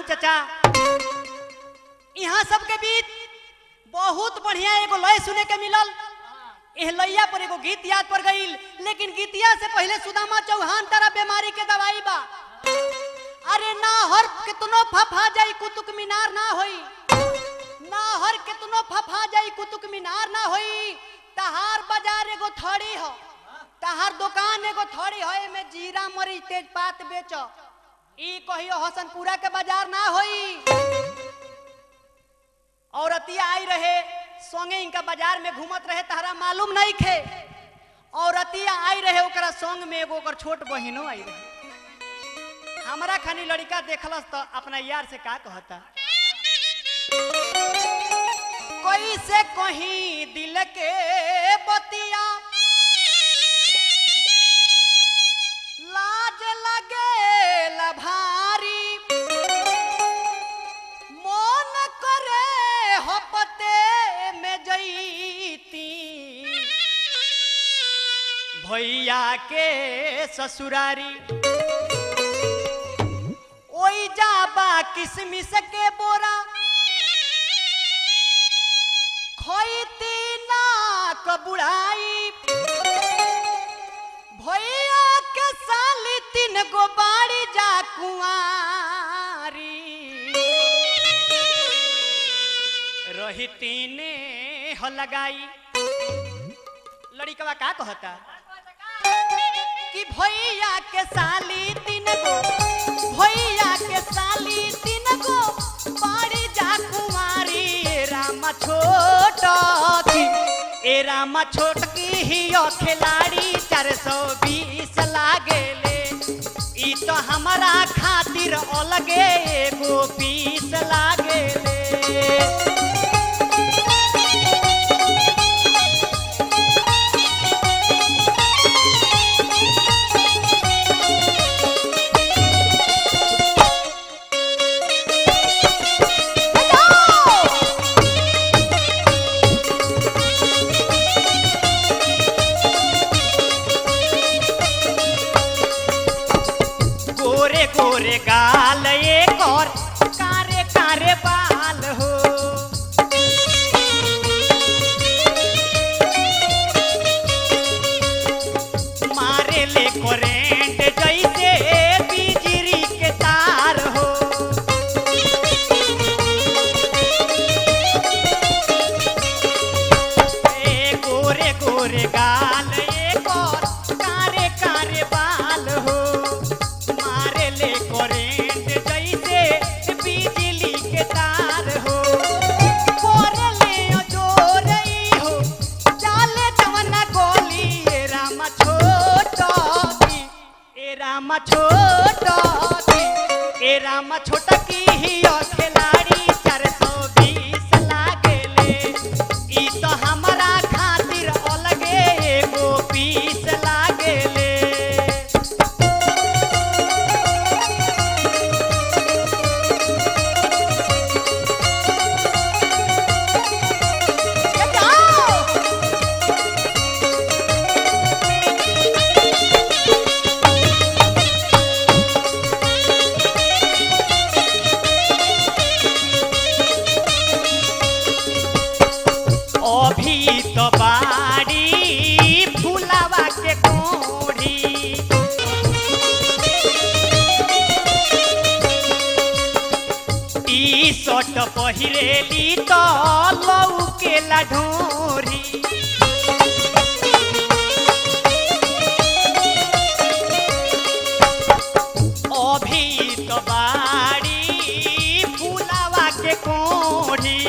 चचा यहाँ सबके बीच बहुत बढ़िया एगो लय सुने के मिलल। एह लैया पर एगो गीत याद पर गईल, लेकिन गीतिया से पहले सुदामा चौहान तारा बीमारी के दवाई बा। अरे ना हर कितनो फफा जाई कुतुब मीनार ना होई, ना हर कितनो फफा जाई कुतुब मीनार ना होई। तहार बाजार एगो थड़ी हो, तहार दुकान एगो थड़ी हो, एमे जीरा मरीच तेजपात बेचो। ई कहियो हसनपुरा के बाजार ना होई। औरतिया आई रहे संगे इनका बाजार में घूमत रहे, तहरा मालूम नहीं खे। औरतिया आई रहे ओकरा संग में एगो ओकर छोट बहिनो आई रहे। हमरा खानी लड़का देखलस तो अपना यार से का कहता, कोई से कहीं दिल के बतिया लाज लगे भारी, मन करे हो पते में जईती भैया के ससुरारी। ओई जाबा किसमिस के बोरा खोईती ना कबुड़ाई, भैया के साली तीन गो बाड़ी जा कुआरी। रही तीने हो लगाई। लड़िकवा का कहता कि भैया के साली तीन गो, भैया के साली तीन गो बाड़ी जा कुआरी। रामा छोट की, ए रामा छोट की ही खिलाड़ी 420 लागेले। ई तो हमारा खातिर अलगे एगो पीस लागेले। गोरे गाल एक और कारे कारे बाल हो, मारे ले करेंट जैसे बिजली के तार हो। गोरे गोरे गाल एक और कारे कारे बाल हो, रामा छोटा की ही खिलाड़ी 420 लागेले। ई तो हमारा खातिर अलगे एगो पीस लागेले। अभी तो बाड़ी फुलावा के कोढ़ी, टी शर्ट पहिरेली तो लौकेला ढोरी। अभी तो बाड़ी फुलावा के कोढ़ी,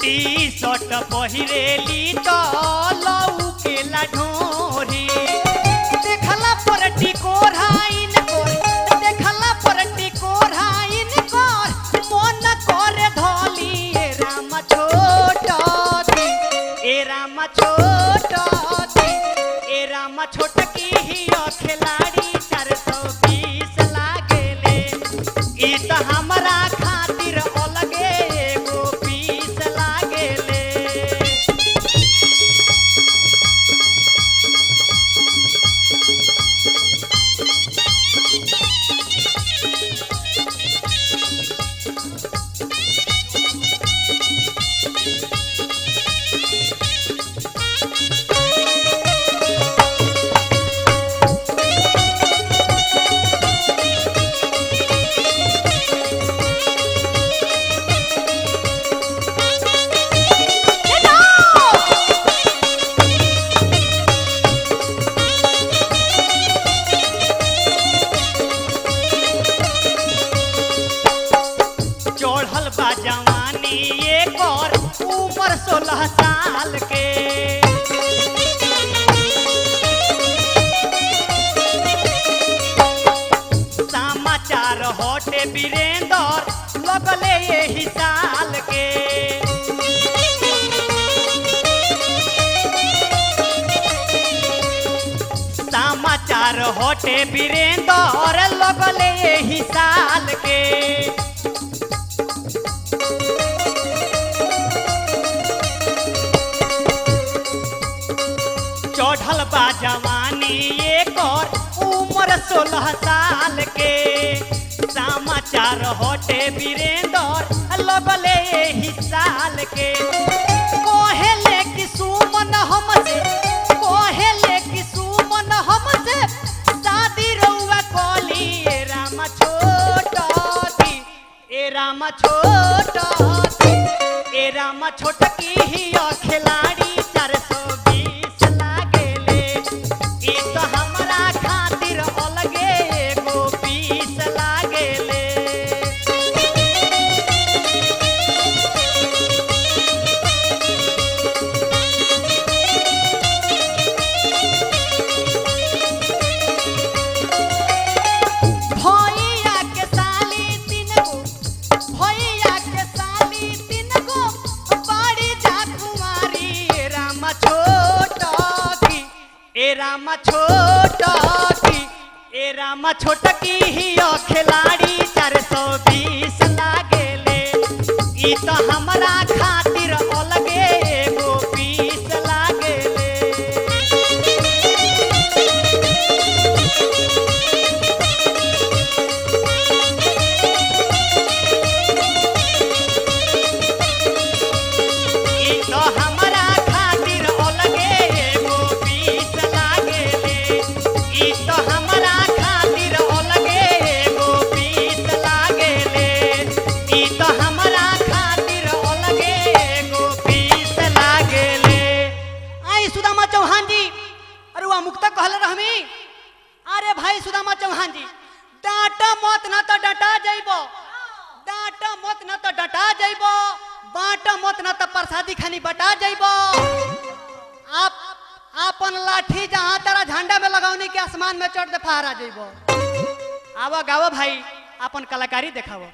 टी शर्ट पहिरेली तो लौकेला ढोरी। देखला पर हियो खिलाड़ी 420 लागेले ई त हमरा खातिर अलगे एगो पीस लागेले चढ़ल बा जवानी एक और उम्र 16 साल के समाचार हटे वीरेंद्र लगले यही साल के समाचार हटे वीरेंद्र लगले यही साल के चढ़ल बा जवानी एक और उम्र 16 साल के समाचार हटे वीरेंद्र लगले यही साल के कोहेले कि सुमन हमसे कोहेले कि सुमन हमसे शादी रउआ कली ए राम छोटा की ए राम छोटा की ए राम छोटा की हियो खिलाड़ी 420 लागेले ई तो हमरा खातिर अलगे एगो पीस लागेले भैया के साली 3 गो भैया के साली 3 गो बड़ी जाकुमारी ए राम छोटा की ए राम छोटा की ए राम छोटा की हियो खिलाड़ी 420 लागेले ई तो हमरा खातिर अलगे एगो पीस लागेले ई तो हमरा खातिर अलगे एगो पीस लागेले ई तो हमरा खातिर अलगे एगो पीस लागेले ई तो हमरा खातिर अलगे एगो पीस लागेले आई सुदामा चौहान जी अरे वह मुक्ता कहले रहमी अरे भाई सुदामा चौहान जी डांटा मत ना तो डटा जाइबो डांटा मत ना तो डटा जाइबो बांटा मत ना तो प्रसादी खानी बटा जाइबो आप अपन लाठी जहां तारा झंडा में लगावनी के आसमान में चढ़ दे फहरा जाइबो आवा गावा भाई अपन कलाकारी देखावो।